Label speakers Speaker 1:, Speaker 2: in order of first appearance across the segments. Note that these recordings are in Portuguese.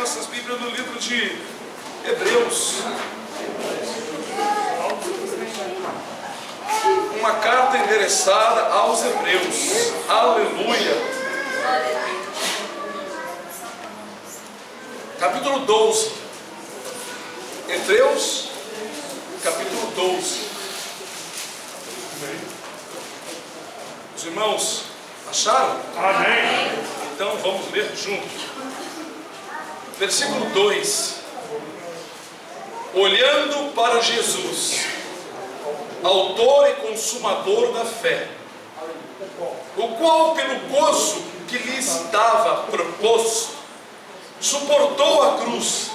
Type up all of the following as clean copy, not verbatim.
Speaker 1: nossas Bíblias no livro de Hebreus. Uma carta endereçada aos Hebreus. Aleluia. Capítulo 12. Hebreus, capítulo 12. Os irmãos acharam?
Speaker 2: Amém.
Speaker 1: Então vamos ler juntos. Versículo 2: olhando para Jesus, autor e consumador da fé, o qual pelo gozo que lhe estava proposto, suportou a cruz,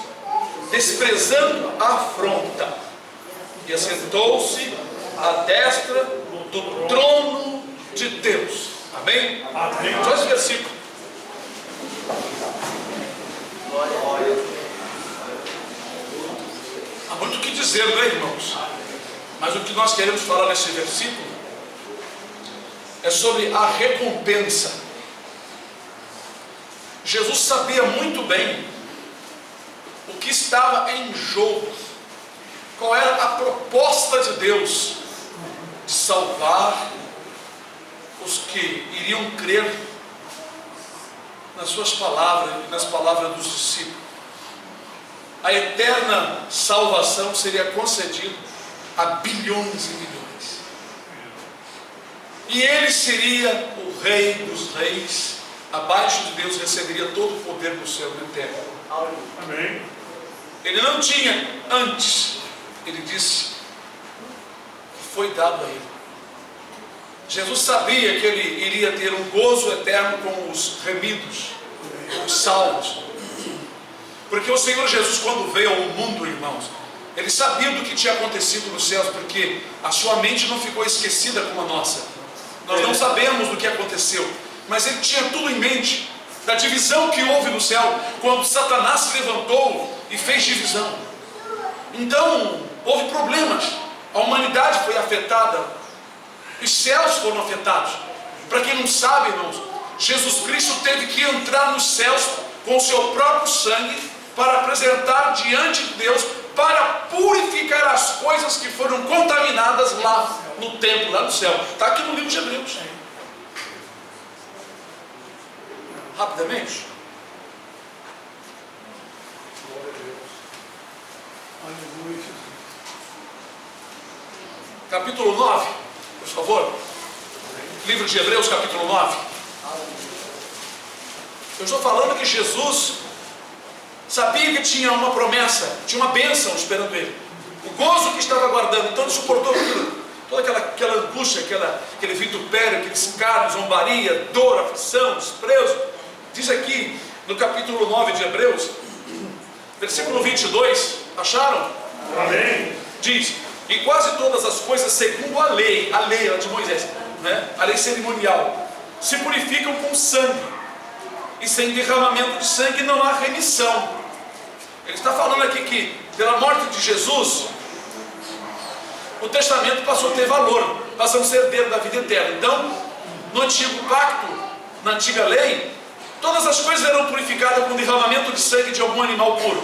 Speaker 1: desprezando a afronta, e assentou-se à destra do trono de Deus. Amém?
Speaker 2: Amém.
Speaker 1: Só esse versículo. Há muito o que dizer, né, irmãos? Mas o que nós queremos falar nesse versículo é sobre a recompensa. Jesus sabia muito bem o que estava em jogo, qual era a proposta de Deus de salvar os que iriam crer nas suas palavras e nas palavras dos discípulos. A eterna salvação seria concedida a bilhões e bilhões, e ele seria o rei dos reis. Abaixo de Deus receberia todo o poder do céu eterno.
Speaker 2: Amém.
Speaker 1: Ele não tinha antes. Ele disse que foi dado a ele. Jesus sabia que ele iria ter um gozo eterno com os remidos, os salvos. Porque o Senhor Jesus, quando veio ao mundo, irmãos, ele sabia do que tinha acontecido nos céus, porque a sua mente não ficou esquecida como a nossa. Nós não sabemos do que aconteceu, mas ele tinha tudo em mente, da divisão que houve no céu, quando Satanás se levantou e fez divisão. Então, houve problemas, a humanidade foi afetada, os céus foram afetados. Para quem não sabe, irmãos, Jesus Cristo teve que entrar nos céus com o seu próprio sangue, para apresentar diante de Deus, para purificar as coisas que foram contaminadas lá no templo, lá no céu. Está aqui no livro de Hebreus. Rapidamente. Capítulo 9, por favor. Livro de Hebreus, capítulo 9. Eu estou falando que Jesus sabia que tinha uma promessa, tinha uma bênção esperando ele, o gozo que estava aguardando. Então ele suportou aquilo, toda aquela angústia, aquele vitupério, aquele escárnio, zombaria, dor, aflição, desprezo. Diz aqui no capítulo 9 de Hebreus, versículo 22, acharam?
Speaker 2: Amém.
Speaker 1: Diz: e quase todas as coisas segundo a lei de Moisés, né? A lei cerimonial, se purificam com sangue, e sem derramamento de sangue não há remissão. Ele está falando aqui que pela morte de Jesus, o testamento passou a ter valor, passamos a ser herdeiro da vida eterna. Então, no antigo pacto, na antiga lei, todas as coisas eram purificadas com derramamento de sangue de algum animal puro,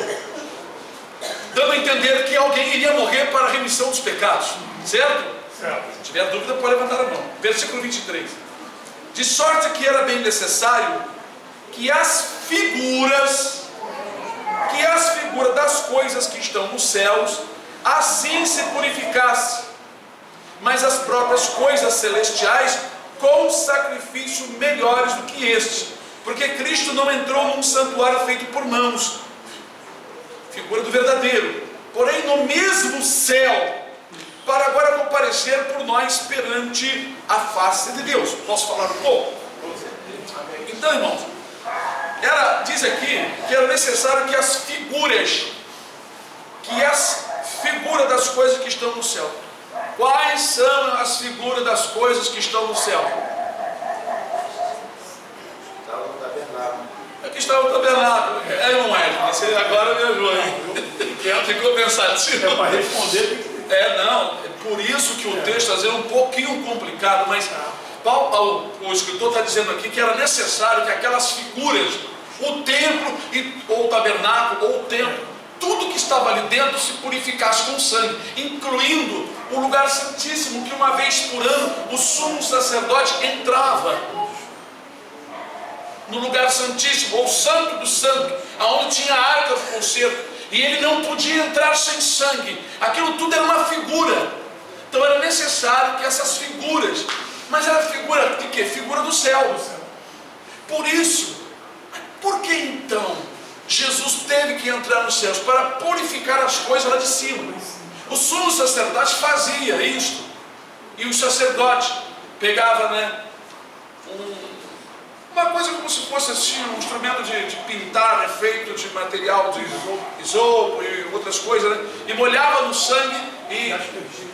Speaker 1: dando a entender que alguém iria morrer para a remissão dos pecados, certo?
Speaker 2: Certo.
Speaker 1: Se tiver dúvida, pode levantar a mão. Versículo 23: de sorte que era bem necessário que as figuras das coisas que estão nos céus assim se purificassem, mas as próprias coisas celestiais com sacrifício melhores do que estes, porque Cristo não entrou num santuário feito por mãos, figura do verdadeiro, porém no mesmo céu, para agora comparecer por nós perante a face de Deus. Posso falar um pouco? Então, irmãos, diz aqui que era necessário que as figuras das coisas que estão no céu. Quais são as figuras das coisas que estão no céu?
Speaker 3: Estava no tabernáculo.
Speaker 1: Aqui está o tabernáculo. Não é? Você agora me ajudou, hein? Ficou pensativo.
Speaker 2: É para responder.
Speaker 1: Não, é por isso que o texto às vezes é um pouquinho complicado, mas o escritor está dizendo aqui que era necessário que aquelas figuras o templo, ou o tabernáculo, ou o templo, tudo que estava ali dentro se purificasse com sangue, incluindo o lugar santíssimo, que uma vez por ano o sumo sacerdote entrava no lugar santíssimo, ou santo do santo, aonde tinha a arca do concerto, e ele não podia entrar sem sangue. Aquilo tudo era uma figura. Então era necessário que essas figuras, mas era figura de quê? Figura do céu. Por isso, por que então Jesus teve que entrar nos céus? Para purificar as coisas lá de cima. O sumo sacerdote fazia isto, e o sacerdote pegava, uma coisa como se fosse assim, um instrumento de pintar, feito de material de isopo e outras coisas, e molhava no sangue e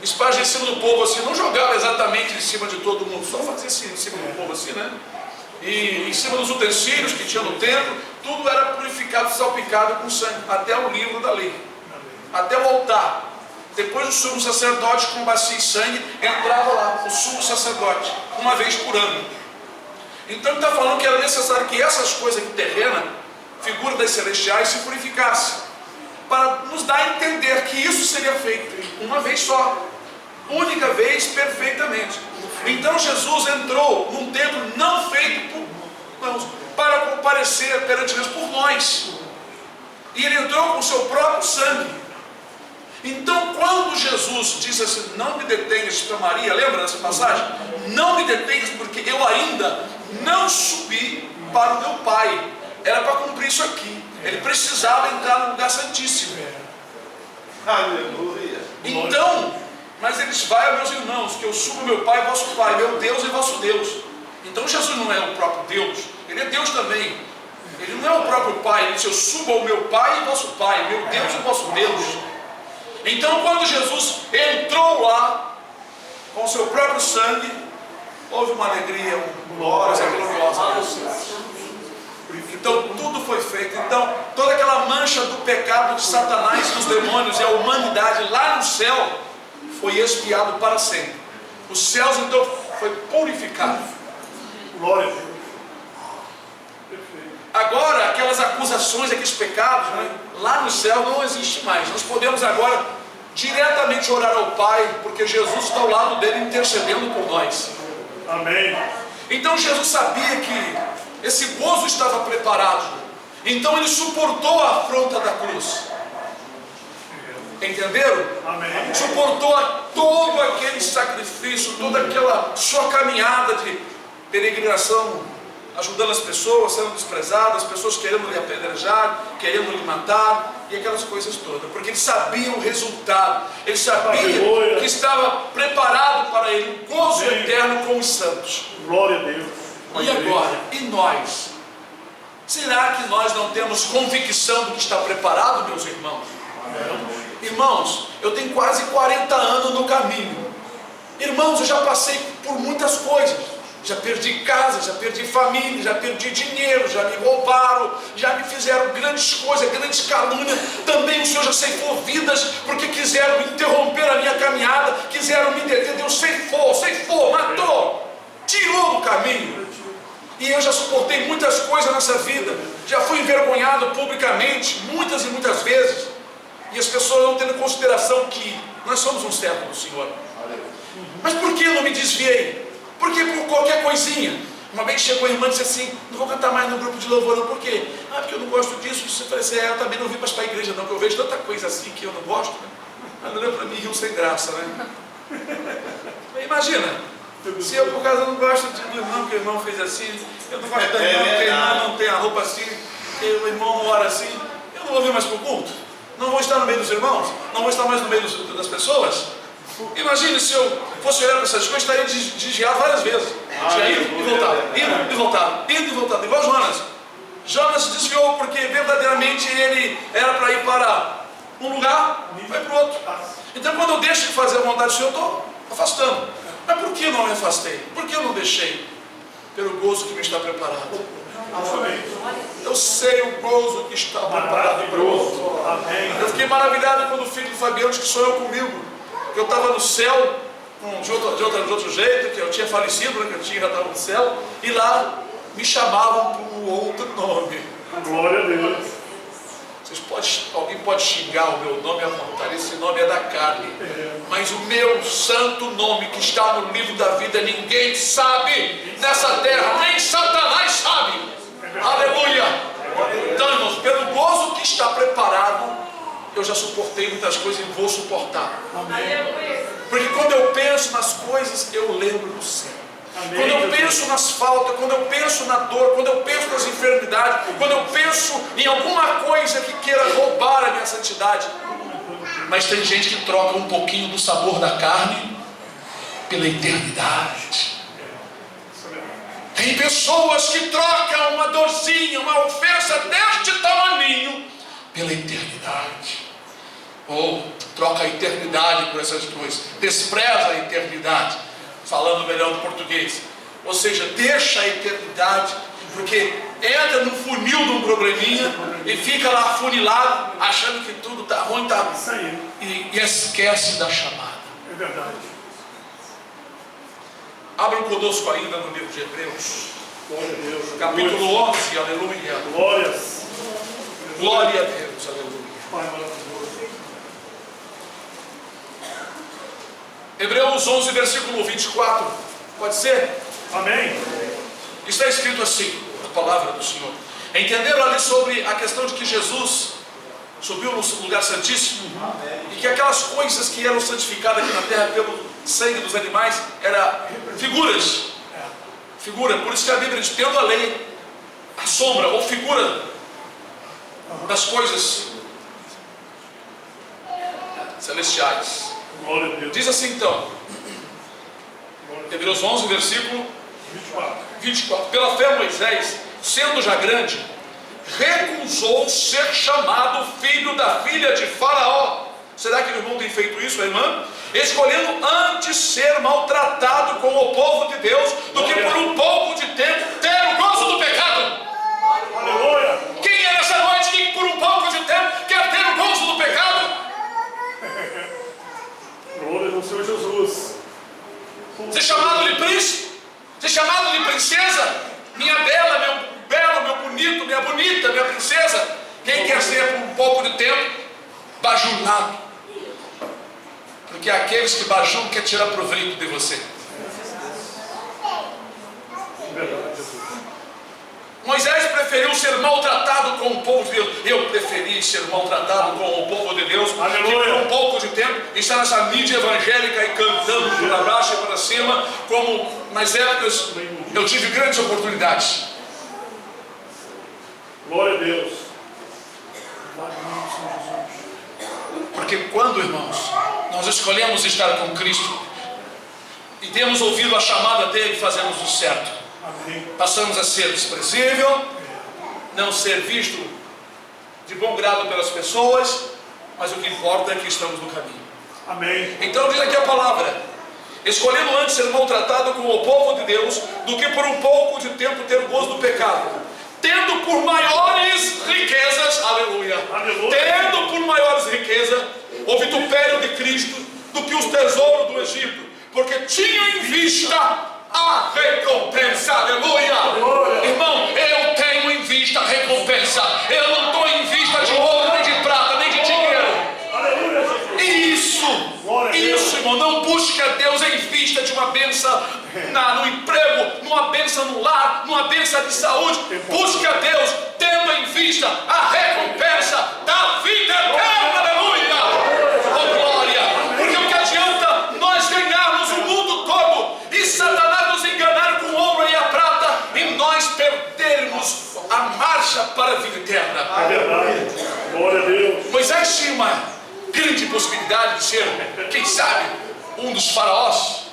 Speaker 1: espargia em cima do povo assim, não jogava exatamente em cima de todo mundo, só fazia assim em cima do povo assim, e em cima dos utensílios que tinha no templo, tudo era purificado, salpicado com sangue, até o livro da lei, até o altar. Depois o sumo sacerdote com bacia e sangue entrava lá, o sumo sacerdote, uma vez por ano. Então ele está falando que era necessário que essas coisas aqui terrenas, figura das celestiais, se purificassem, para nos dar a entender que isso seria feito uma vez só, única vez, perfeitamente. Então Jesus entrou num templo não feito por mãos, para comparecer perante Deus por nós, e ele entrou com o seu próprio sangue. Então quando Jesus disse assim, não me detenhas para Maria, lembra dessa passagem? Não me detenhas porque eu ainda não subi para o meu Pai. Era para cumprir isso aqui. Ele precisava entrar no lugar santíssimo.
Speaker 3: Aleluia.
Speaker 1: Então, mas ele disse, vai, meus irmãos, que eu subo meu Pai e vosso Pai, meu Deus e vosso Deus. Então Jesus não é o próprio Deus, ele é Deus também. Ele não é o próprio Pai, ele disse, eu subo ao meu Pai e vosso Pai, meu Deus e vosso Deus. Então quando Jesus entrou lá com o seu próprio sangue, houve uma alegria, uma coisa gloriosa. Então tudo foi feito. Então toda aquela mancha do pecado de Satanás, dos demônios e a humanidade lá no céu foi expiado para sempre. Os céus então foi purificado.
Speaker 2: Glória a Deus.
Speaker 1: Agora aquelas acusações, aqueles pecados, lá no céu não existe mais. Nós podemos agora diretamente orar ao Pai, porque Jesus está ao lado dele intercedendo por nós.
Speaker 2: Amém.
Speaker 1: Então Jesus sabia que esse gozo estava preparado. Então ele suportou a afronta da cruz. Entenderam?
Speaker 2: Amém.
Speaker 1: Suportou todo aquele sacrifício, toda aquela sua caminhada de peregrinação, ajudando as pessoas, sendo desprezadas, as pessoas querendo lhe apedrejar, querendo lhe matar, e aquelas coisas todas, porque ele sabia o resultado, ele sabia que estava preparado para ele um gozo eterno com os santos.
Speaker 2: Glória a Deus.
Speaker 1: E agora, e nós? Será que nós não temos convicção do que está preparado, meus irmãos? Irmãos, eu tenho quase 40 anos no caminho. Irmãos, eu já passei por muitas coisas. Já perdi casa, já perdi família, já perdi dinheiro, já me roubaram, já me fizeram grandes coisas, grandes calúnias. Também o Senhor já ceifou vidas, porque quiseram interromper a minha caminhada, quiseram me deter. Deus ceifou, matou, tirou do caminho. E eu já suportei muitas coisas nessa vida, já fui envergonhado publicamente, muitas e muitas vezes. E as pessoas não tendo consideração que nós somos um servo do Senhor. Mas por que eu não me desviei? Porque por qualquer coisinha. Uma vez chegou a irmã e disse assim, não vou cantar mais no grupo de louvor não, por quê? Porque eu não gosto disso. Você falou assim, eu também não vim para a igreja não, porque eu vejo tanta coisa assim que eu não gosto, Mas olhou para mim e riu sem graça, Imagina, se eu por causa não gosto do irmão, que o irmão fez assim, eu não gosto da irmã, porque a irmã não tem a roupa assim, que o irmão não ora assim, eu não vou vir mais para o culto? Não vou estar no meio dos irmãos? Não vou estar mais no meio das pessoas? Imagine se eu fosse olhar para essas coisas, estaria desviado várias vezes. Já indo e voltado, indo e voltado, indo e voltado, igual Jonas. Jonas se desviou porque verdadeiramente ele era para ir para um lugar, vai para o outro. Então quando eu deixo de fazer a vontade do Senhor, eu estou afastando. Mas por que eu não me afastei? Por que eu não deixei? Pelo gozo que me está preparado. Eu sei o gozo que está preparado para mim. Eu fiquei maravilhado quando o filho do Fabiano disse que sonhou comigo. Eu estava no céu, de outro jeito, que eu tinha falecido, que eu já estava no céu, e lá me chamavam por um outro nome.
Speaker 2: Glória a Deus.
Speaker 1: Alguém pode xingar o meu nome à vontade, esse nome é da carne. Mas o meu santo nome que está no livro da vida, ninguém sabe nessa terra, nem Satanás sabe. Aleluia! Então, irmãos, pelo gozo que está preparado, eu já suportei muitas coisas e vou suportar. Porque quando eu penso nas coisas, eu lembro do céu. Quando eu penso nas faltas, quando eu penso na dor, quando eu penso nas enfermidades, quando eu penso em alguma coisa que queira roubar a minha santidade. Mas tem gente que troca um pouquinho do sabor da carne pela eternidade. Tem pessoas que trocam uma dorzinha, uma ofensa deste tamaninho pela eternidade. Ou troca a eternidade por essas coisas, despreza a eternidade, falando melhor no português. Ou seja, deixa a eternidade, porque entra no funil de um probleminha e fica lá afunilado, achando que tudo está ruim, está...
Speaker 2: Isso aí.
Speaker 1: E esquece da chamada.
Speaker 2: É verdade.
Speaker 1: Abram conosco ainda no livro de Hebreus,
Speaker 2: Glória a Deus.
Speaker 1: capítulo 11, aleluia.
Speaker 2: Glórias.
Speaker 1: Glória a Deus, aleluia.
Speaker 2: Pai maravilhoso.
Speaker 1: Hebreus 11, versículo 24, pode ser?
Speaker 2: Amém.
Speaker 1: Está escrito assim, a palavra do Senhor. Entenderam ali sobre a questão de que Jesus subiu no lugar santíssimo? E que aquelas coisas que eram santificadas aqui na terra pelo sangue dos animais eram figuras. Figura, por isso que a Bíblia diz, tendo a lei, a sombra ou figura das coisas celestiais.
Speaker 2: Glória a Deus.
Speaker 1: Diz assim então, Hebreus 11, versículo 24. Pela fé Moisés, sendo já grande, recusou ser chamado filho da filha de Faraó. Será que o irmão tem feito isso, a irmã? Escolhendo antes ser maltratado com o povo de Deus, do que por um pouco de tempo ter o gozo do pecado.
Speaker 2: Aleluia.
Speaker 1: Quem é nessa noite que por um pouco de tempo quer ter o gozo do pecado?
Speaker 2: Glória ao Senhor Jesus.
Speaker 1: Ser chamado de príncipe, ser chamado de princesa, minha bela, meu belo, meu bonito, minha bonita, minha princesa. Quem quer ser por um pouco de tempo bajulado? Porque aqueles que bajulam querem tirar proveito de você.
Speaker 2: Verdade, Jesus.
Speaker 1: Moisés preferiu ser maltratado com o povo de Deus. Eu preferi ser maltratado com o povo de Deus,
Speaker 2: Aleluia.
Speaker 1: que por um pouco de tempo estar nessa mídia evangélica e cantando para baixo e para cima, como nas épocas eu tive grandes oportunidades.
Speaker 2: Glória a Deus.
Speaker 1: Porque quando, irmãos, nós escolhemos estar com Cristo e temos ouvido a chamada dele, fazemos o certo.
Speaker 2: Amém.
Speaker 1: Passamos a ser desprezível, não ser visto de bom grado pelas pessoas, mas o que importa é que estamos no caminho.
Speaker 2: Amém.
Speaker 1: Então diz aqui a palavra: escolhendo antes ser maltratado com o povo de Deus, do que por um pouco de tempo ter o gozo do pecado, tendo por maiores riquezas, aleluia,
Speaker 2: Aleluia.
Speaker 1: tendo por maiores riquezas o vitupério de Cristo do que os tesouros do Egito, porque tinham em vista a recompensa, aleluia.
Speaker 2: Glória.
Speaker 1: Irmão, eu tenho em vista a recompensa, eu não estou em vista de ouro, nem de prata, nem de dinheiro.
Speaker 2: Aleluia, Jesus. Glória a Deus.
Speaker 1: Isso, irmão, não busque a Deus em vista de uma bênção no emprego, numa bênção no lar, numa bênção de saúde. Busque a Deus tendo em vista a recompensa da vida eterna, aleluia. Oh glória, porque o que adianta nós ganharmos o mundo todo e Satanás nos enganar com o ouro e a prata e nós perdermos a marcha para a vida eterna?
Speaker 2: É verdade. Glória a Deus.
Speaker 1: Moisés tinha uma grande possibilidade de ser, quem sabe, um dos faraós,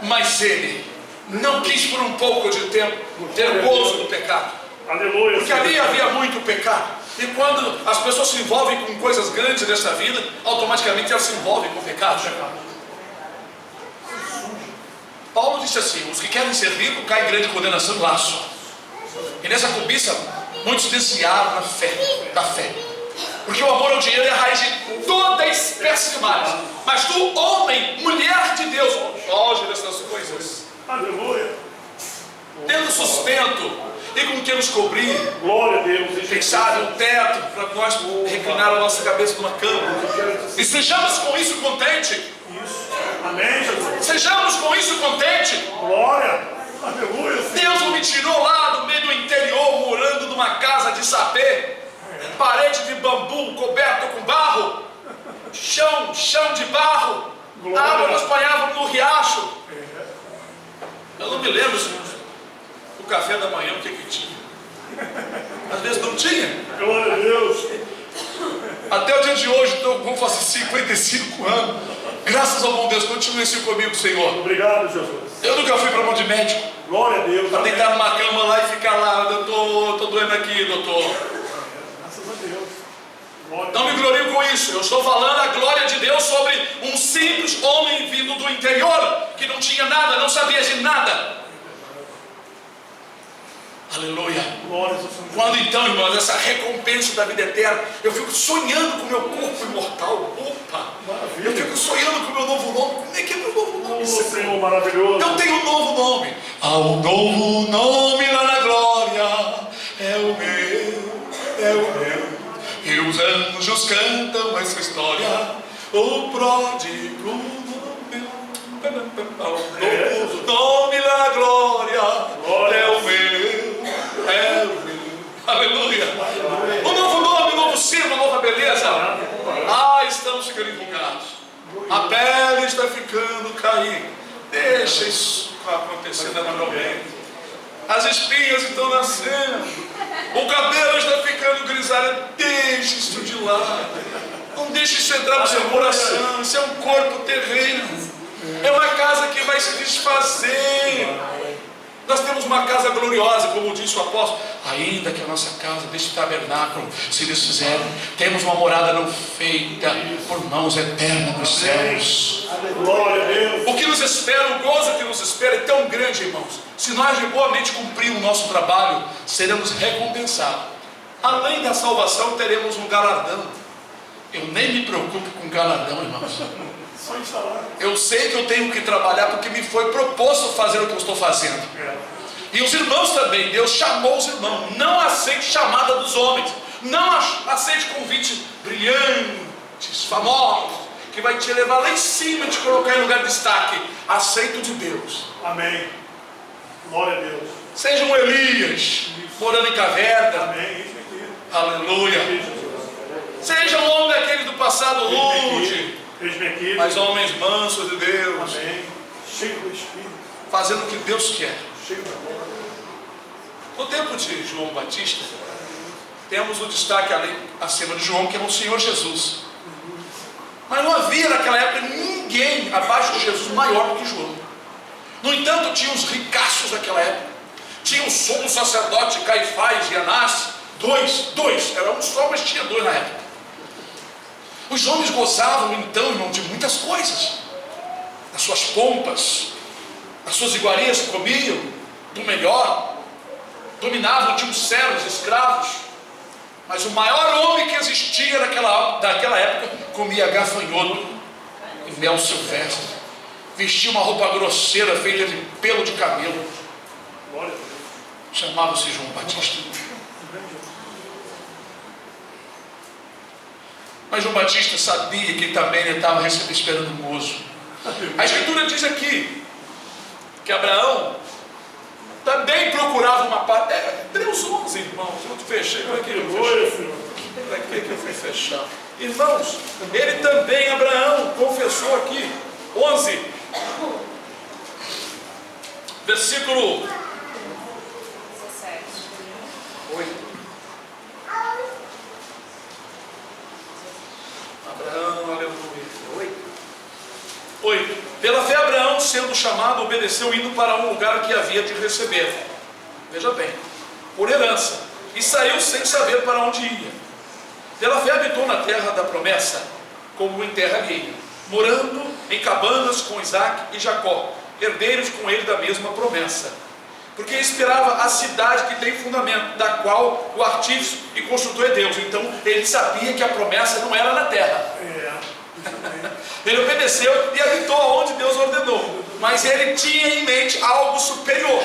Speaker 1: mas ele não quis por um pouco de tempo ter gozo do pecado,
Speaker 2: Aleluia.
Speaker 1: porque ali havia muito pecado. E quando as pessoas se envolvem com coisas grandes dessa vida, automaticamente elas se envolvem com pecado. Paulo disse assim: os que querem ser ricos caem em grande condenação e laço. E nessa cobiça muitos desviaram da fé. Porque o amor ao dinheiro é a raiz de toda espécie de males. Mas tu, homem, mulher de Deus, foge dessas coisas,
Speaker 2: Aleluia.
Speaker 1: tendo sustento e com que nos cobrir.
Speaker 2: Glória a Deus.
Speaker 1: Quem sabe um teto para nós reclinar a nossa cabeça numa cama. E sejamos com isso contentes.
Speaker 2: Isso. Amém, Jesus.
Speaker 1: Sejamos com isso contentes.
Speaker 2: Glória. Aleluia.
Speaker 1: Deus não me tirou lá do meio do interior, morando numa casa de sapê, parede de bambu coberto com barro, chão de barro, a água nós banhávamos no riacho. Eu não me lembro o café da manhã, o que tinha. Às vezes não tinha.
Speaker 2: Glória a Deus.
Speaker 1: Até o dia de hoje, então, vamos fazer 55 anos. Graças ao bom Deus, continue assim comigo, Senhor.
Speaker 2: Obrigado, Jesus.
Speaker 1: Eu nunca fui para mão de médico.
Speaker 2: Glória a Deus.
Speaker 1: Para deitar numa cama lá e ficar lá, doutor, estou doendo aqui, doutor.
Speaker 2: Graças a Deus. Glória
Speaker 1: Não me glorio com isso. Eu estou falando a glória de Deus sobre um simples homem vindo do interior, que não tinha nada, não sabia de nada. Aleluia.
Speaker 2: Glória a Deus.
Speaker 1: Quando então, irmãos, essa recompensa da vida eterna, eu fico sonhando com o meu corpo imortal. Opa! Eu fico sonhando com o meu novo nome. Como é que é meu novo nome?
Speaker 2: Senhor maravilhoso.
Speaker 1: Eu tenho um novo nome. Há um novo nome lá na glória. É o meu. E os anjos cantam essa história. O pródigo novo nome lá na glória. É o meu. Aleluia. Um novo nome, um novo ser, uma nova beleza. Estamos ficando empolgados. A pele está ficando cair. Deixa isso acontecer naturalmente. As espinhas estão nascendo. O cabelo está ficando grisalho. Deixa isso de lado. Não deixe isso entrar no seu coração. Isso é um corpo terreno. É uma casa que vai se desfazer. Nós temos uma casa gloriosa, como disse o apóstolo. Ainda que a nossa casa deste tabernáculo se desfizer, temos uma morada não feita por mãos eternas nos céus.
Speaker 2: Glória a Deus.
Speaker 1: O que nos espera, o gozo que nos espera é tão grande, irmãos. Se nós de boamente cumprirmos o nosso trabalho, seremos recompensados. Além da salvação, teremos um galardão. Eu nem me preocupo com galardão, irmãos.
Speaker 2: Só instalar.
Speaker 1: Eu sei que eu tenho que trabalhar porque me foi proposto fazer o que eu estou fazendo. E os irmãos também, Deus chamou os irmãos. Não aceite chamada dos homens. Não aceite convite brilhantes, famosos, que vai te levar lá em cima e te colocar em lugar de destaque. Aceito de Deus.
Speaker 2: Amém. Glória a Deus.
Speaker 1: Seja um Elias, morando em caverna.
Speaker 2: Amém. Isso aqui.
Speaker 1: Aleluia. Seja um homem daquele do passado rude, mas homens mansos de Deus.
Speaker 2: Amém. Cheio do Espírito.
Speaker 1: Fazendo o que Deus quer.
Speaker 2: Cheio da glória.
Speaker 1: No tempo de João Batista, temos o destaque acima de João, que é o Senhor Jesus. Mas não havia naquela época ninguém abaixo de Jesus maior do que João. No entanto, tinha os ricaços daquela época. Tinha o sumo sacerdote Caifás e Anás. Dois. Era um só, mas tinha dois na época. Os homens gozavam então, irmão, de muitas coisas. Das suas pompas, as suas iguarias, comiam do melhor. Dominavam, tinham servos, escravos. Mas o maior homem que existia daquela época comia gafanhoto e mel silvestre. Vestia uma roupa grosseira feita de pelo de camelo. Chamava-se João Batista. Mas João Batista sabia que também ele estava esperando um gozo. A Escritura diz aqui que Abraão também procurava uma parte. Deus 11, irmãos. Eu te fechei. Para que eu fui fechar? Irmãos, ele também, Abraão, confessou aqui. 11, versículo 8. Abraão, aleluia. 8. Pela fé, Abraão, sendo chamado, obedeceu, indo para um lugar que havia de receber. Veja bem, por herança. E saiu sem saber para onde ia. Pela fé, habitou na terra da promessa, como em terra alheia, morando em cabanas com Isaac e Jacó, herdeiros com ele da mesma promessa. Porque esperava a cidade que tem fundamento, da qual o artífice e construtor é Deus. Então ele sabia que a promessa não era na terra. Ele obedeceu e habitou onde Deus ordenou. Mas ele tinha em mente algo superior.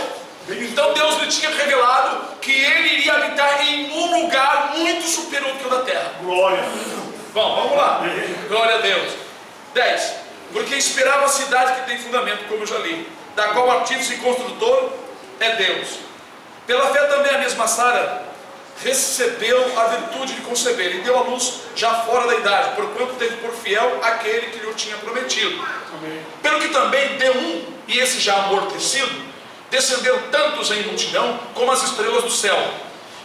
Speaker 1: Então Deus lhe tinha revelado que ele iria habitar em um lugar muito superior do que o da terra.
Speaker 2: Glória.
Speaker 1: Bom, vamos lá. Glória a Deus. 10. Porque esperava a cidade que tem fundamento, como eu já li, da qual o artífice e construtor é Deus. Pela fé também a mesma Sara recebeu a virtude de conceber e deu à luz já fora da idade, porquanto teve por fiel aquele que lhe tinha prometido.
Speaker 2: Amém.
Speaker 1: Pelo que também deu e esse já amortecido, descenderam tantos em multidão como as estrelas do céu,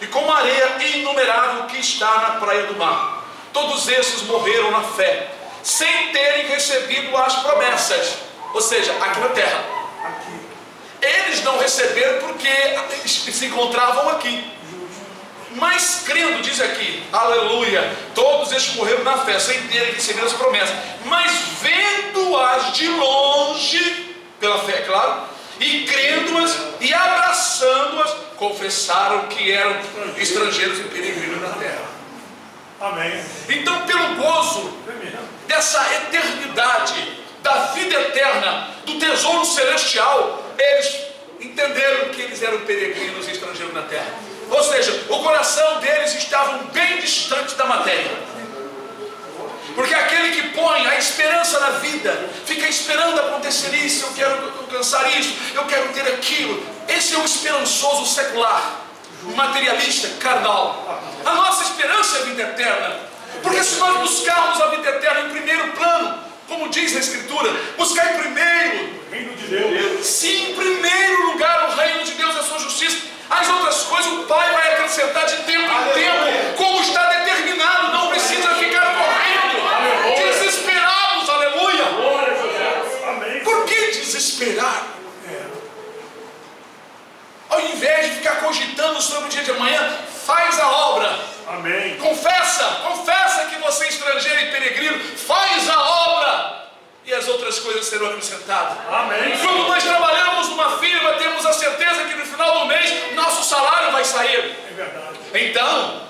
Speaker 1: e como a areia inumerável que está na praia do mar. Todos esses morreram na fé, sem terem recebido as promessas, ou seja, aqui na terra.
Speaker 2: Aqui.
Speaker 1: Eles não receberam porque se encontravam aqui, mas crendo, diz aqui, aleluia, todos estes morreram na fé, sem terem recebido as promessas, mas vendo-as de longe, pela fé, claro, e crendo-as e abraçando-as, confessaram que eram estrangeiros e peregrinos na terra.
Speaker 2: Amém.
Speaker 1: Então, pelo gozo dessa eternidade, da vida eterna, do tesouro celestial, eles entenderam que eles eram peregrinos e estrangeiros na terra. Ou seja, o coração deles estava bem distante da matéria. Porque aquele que põe a esperança na vida, fica esperando acontecer isso, eu quero alcançar isso, eu quero ter aquilo. Esse é o esperançoso secular, materialista, carnal. A nossa esperança é a vida eterna. Porque se nós buscarmos a vida eterna em primeiro plano, como diz a Escritura, buscar em primeiro,
Speaker 2: Reino de Deus.
Speaker 1: se em primeiro lugar o reino de Deus e a sua justiça, as outras coisas o Pai vai acrescentar de tempo em tempo, como está determinado. Não precisa ficar correndo, desesperados, aleluia.
Speaker 2: Glória a Deus. Amém.
Speaker 1: Por que desesperar? Ao invés de ficar cogitando sobre o dia de amanhã, faz a obra.
Speaker 2: Amém.
Speaker 1: Confessa que você é estrangeiro e peregrino, faz a obra, e as outras coisas serão acrescentadas.
Speaker 2: Amém.
Speaker 1: Quando nós trabalhamos numa firma, temos a certeza que no final do mês nosso salário vai sair.
Speaker 2: É verdade.
Speaker 1: Então,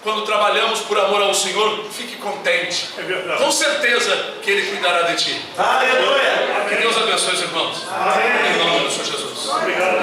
Speaker 1: quando trabalhamos por amor ao Senhor, fique contente.
Speaker 2: É verdade.
Speaker 1: Com certeza que Ele cuidará de ti.
Speaker 3: Aleluia.
Speaker 1: Que Deus abençoe os irmãos.
Speaker 2: Amém.
Speaker 1: Em nome do Senhor Jesus.
Speaker 2: Obrigado.